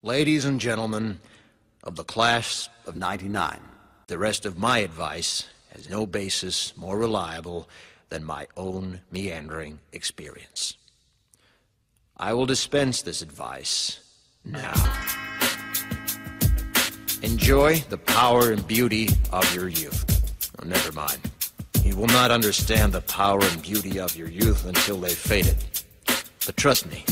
Ladies and gentlemen of the class of '99, the rest of my advice has no basis more reliable than my own meandering experience. I will dispense this advice now. Enjoy the power and beauty of your youth. Oh, never mind. You will not understand the power and beauty of your youth until they've faded. But trust me,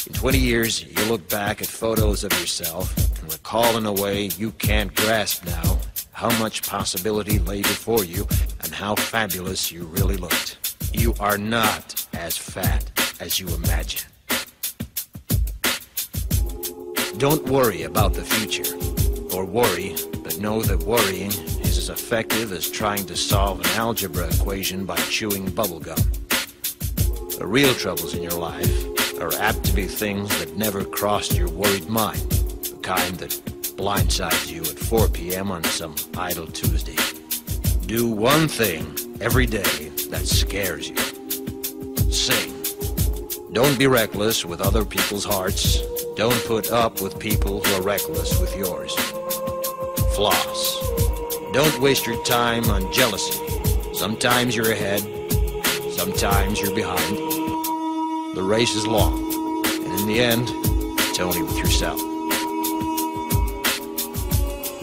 in 20 years, you'll look back at photos of yourself and recall in a way you can't grasp now how much possibility lay before you and how fabulous you really looked. You are not as fat as you imagine. Don't worry about the future, or worry, but know that worrying is as effective as trying to solve an algebra equation by chewing bubblegum. The real troubles in your life are apt to be things that never crossed your worried mind, the kind that blindsides you at 4 p.m. on some idle Tuesday. Do one thing every day that scares you. Sing. Don't be reckless with other people's hearts. Don't put up with people who are reckless with yours. Floss. Don't waste your time on jealousy. Sometimes you're ahead, sometimes you're behind. The race is long, and in the end, it's only with yourself.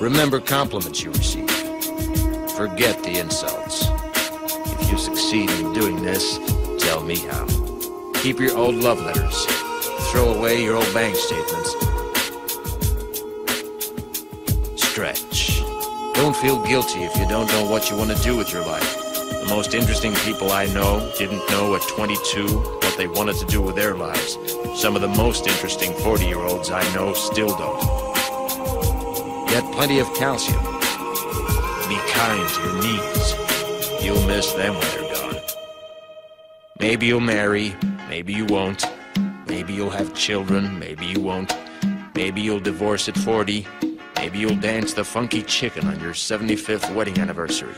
Remember compliments you receive. Forget the insults. If you succeed in doing this, tell me how. Keep your old love letters. Throw away your old bank statements. Stretch. Don't feel guilty if you don't know what you want to do with your life. The most interesting people I know didn't know at 22 what they wanted to do with their lives. Some of the most interesting 40-year-olds I know still don't. Get plenty of calcium. Be kind to your knees. You'll miss them when they're gone. Maybe you'll marry, maybe you won't. Maybe you'll have children, maybe you won't. Maybe you'll divorce at 40. Maybe you'll dance the funky chicken on your 75th wedding anniversary.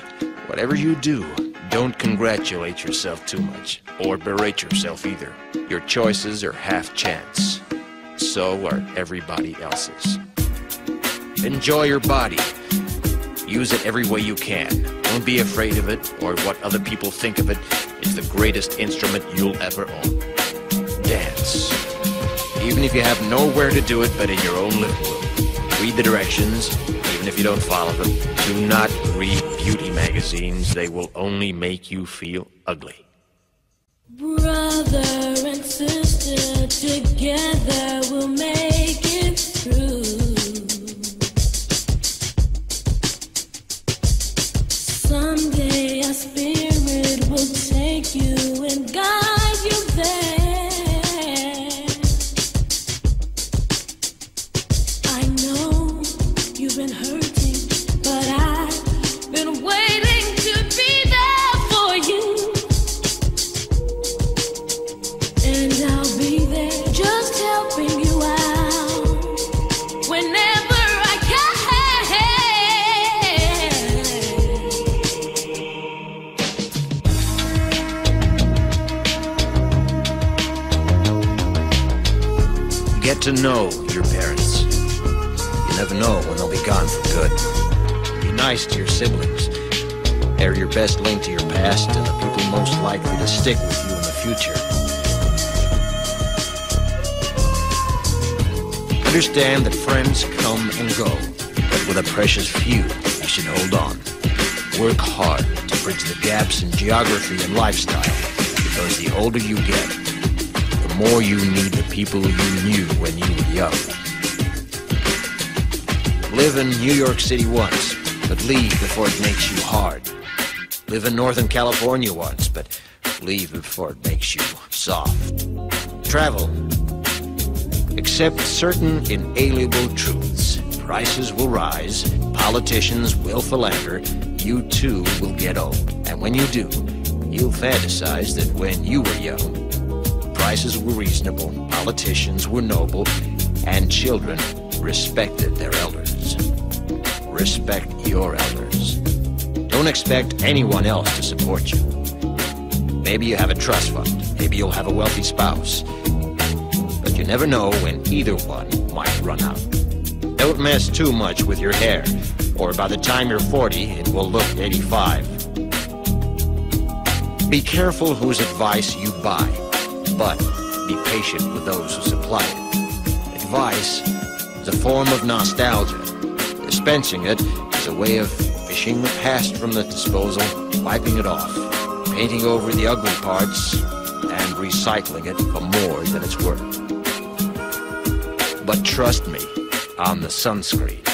Whatever you do, don't congratulate yourself too much, or berate yourself either. Your choices are half chance. So are everybody else's. Enjoy your body. Use it every way you can. Don't be afraid of it, or what other people think of it. It's the greatest instrument you'll ever own. Dance. Even if you have nowhere to do it but in your own living room. Read the directions, even if you don't follow them. Do not read beauty magazines. They will only make you feel ugly. Brother and sister, together we'll make it through. Someday our spirit will take you and guide you there. I know you've been hurting, but I've been waiting to be there for you. And I'll be there just helping you out whenever I can. Get to know your parents. You never know when they'll be gone for good. Be nice to your siblings. They're your best link to your past and the people most likely to stick with you in the future. Understand that friends come and go, but with a precious few, you should hold on. Work hard to bridge the gaps in geography and lifestyle, because the older you get, the more you need the people you knew when you were young. Live in New York City once, but leave before it makes you hard. Live in Northern California once, but leave before it makes you soft. Travel. Accept certain inalienable truths. Prices will rise, politicians will philander, you too will get old. And when you do, you'll fantasize that when you were young, prices were reasonable, politicians were noble, and children respected their elders. Respect your elders. Don't expect anyone else to support you. Maybe you have a trust fund. Maybe you'll have a wealthy spouse. But You never know when either one might run out. Don't mess too much with your hair, or by the time you're 40, it will look 85. Be careful whose advice you buy, but be patient with those who supply it. Advice is a form of nostalgia. Dispensing it is a way of fishing the past from the disposal, wiping it off, painting over the ugly parts, and recycling it for more than it's worth. But trust me on the sunscreen.